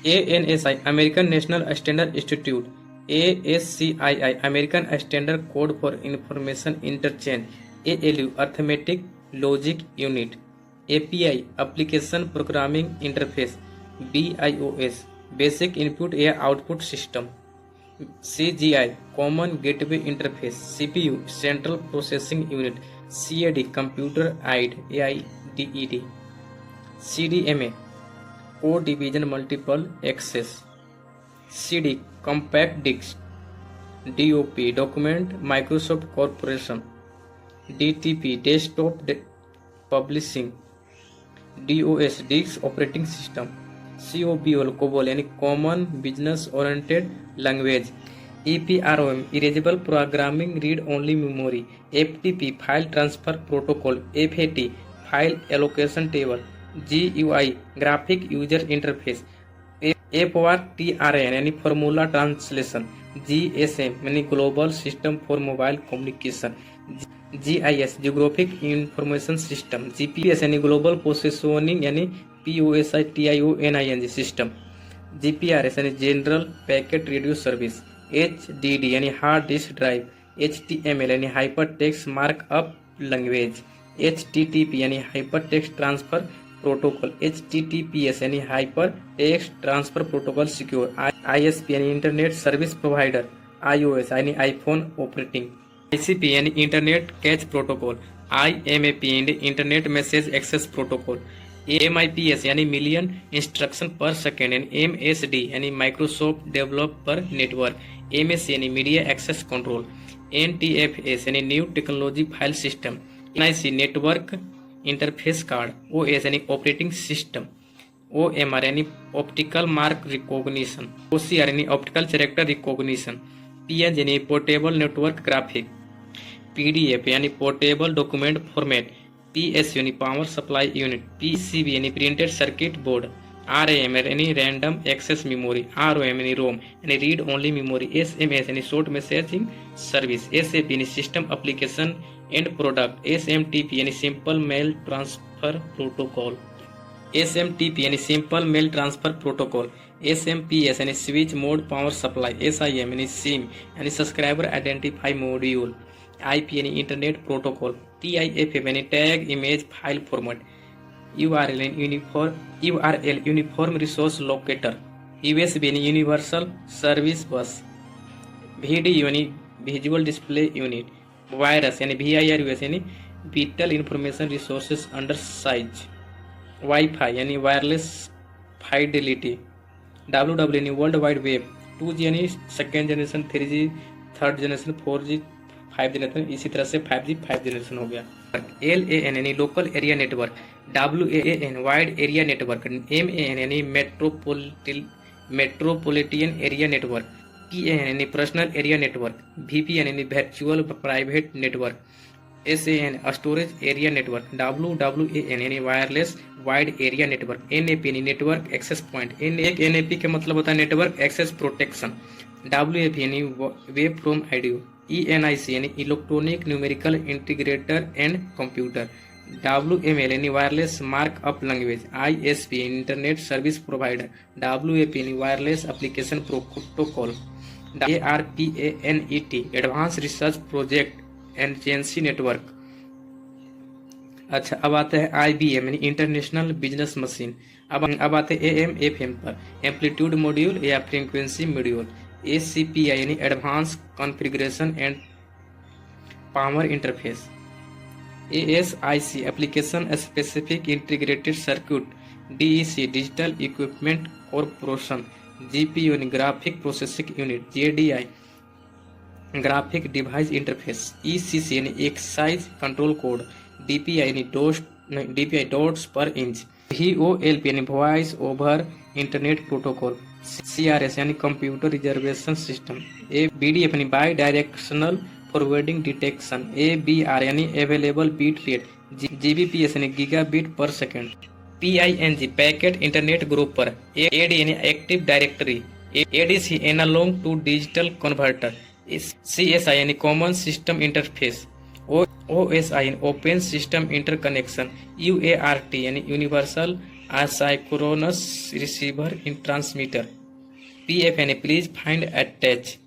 ANSI American National Standard Institute, ASCII American Standard Code for Information Interchange, ALU Arithmetic Logic Unit, API Application Programming Interface, BIOS Basic Input या Output System, CGI Common Gateway Interface, CPU Central Processing Unit, CAD Computer Aided AIDED, CDMA Code Division Multiple Access, CD Compact Disc, DOP Document Microsoft Corporation, DTP Desktop Publishing, DOS Disk Operating System, COBOL यानी Common Business Oriented Language, EPROM Erasable Programming Read Only Memory, FTP File Transfer Protocol, FAT File Allocation Table, GUI Graphic User Interface, FORTRAN यानी Formula Translation, GSM यानी Global System for Mobile Communication, GIS Geographic Information System, GPS यानी Global Positioning यानी POSITIONING System, GPRS यानी General Packet Radio Service, HDD यानी Hard Disk Drive, HTML यानी Hypertext Markup Language, HTTP यानी Hypertext Transfer Protocol, HTTPS यानी Hypertext Transfer Protocol Secure, ISP यानी Internet Service Provider, iOS यानी iPhone Operating, ICP यानी Internet Cache Protocol, IMAP यानी Internet Message Access Protocol, MIPS यानी Million Instruction Per Second यानी MSD यानी Microsoft Developer Network, MSC यानी Media Access Control, NTFS यानी New Technology File System, NIC Network interface card, OS यानी operating system, OMR यानी optical mark recognition, OCR यानी optical character recognition, PNG यानी portable network graphic, PDF यानी portable document format, PSU यानी power supply unit, PCB यानी printed circuit board, RAM यानी random access memory, ROM यानी ROM यानी read only memory, SMS यानी short messaging service, SAP यानी system application and product, SMTP यानी simple mail transfer protocol, SMTP यानी simple mail transfer protocol, SMPS यानी switch mode power supply, SIM यानी SIM यानी subscriber identify module, IP यानी internet protocol, TIFF यानी tag image file format, URL uniform resource locator, USB यानी universal service bus, VDU यानी visual display unit, virus यानी VIRUS यानी vital information resources under size, wifi यानी wireless fidelity, WW यानी world wide web, 2G यानी second generation, 3G third generation, 4G 5 generation, इसी तरह से 5G 5 जनरेशन हो गया। LAN यानी local area network, WAN wide area network, MAN यानी मेट्रोपोलिटन एरिया नेटवर्क, PAN यानी पर्सनल एरिया नेटवर्क, VPN यानी virtual private network, SAN storage area network, WWAN यानी wireless wide area network, NAP यानी network access point, NAP का मतलब होता है network access protection, WAP यानी वेब फ्रॉम आइडियो, ENIC यानी electronic numerical integrator and computer, WML यानी wireless markup language, ISP internet service provider, WAP यानी wireless application protocol, ARPANET advance research project agency network. अच्छा, अब आते हैं IBM यानी international business machine. अब आते हैं AM/FM पर, एम्पलीट्यूड मॉड्यूल या फ्रीक्वेंसी मॉड्यूल, ACPI यानी advance configuration and power interface, ASIC application specific integrated circuit, DEC digital equipment corporation, GPU यानी graphic processing unit, JDI graphic device interface, ECC यानी excise control code, DPI यानी DPI dots पर inch, VoLP यानी voice over internet protocol, CRS यानी computer reservation system, BDF यानी by directional forwarding detection, ABR यानी available bit rate, GBPS यानी gigabit पर second, PING packet internet group पर, AD यानी active directory, ADC analogue to digital converter, CSI यानी common system interface, OSI यानी open system interconnection, UART यानी universal asynchronous receiver in transmitter. PF यानी please find attach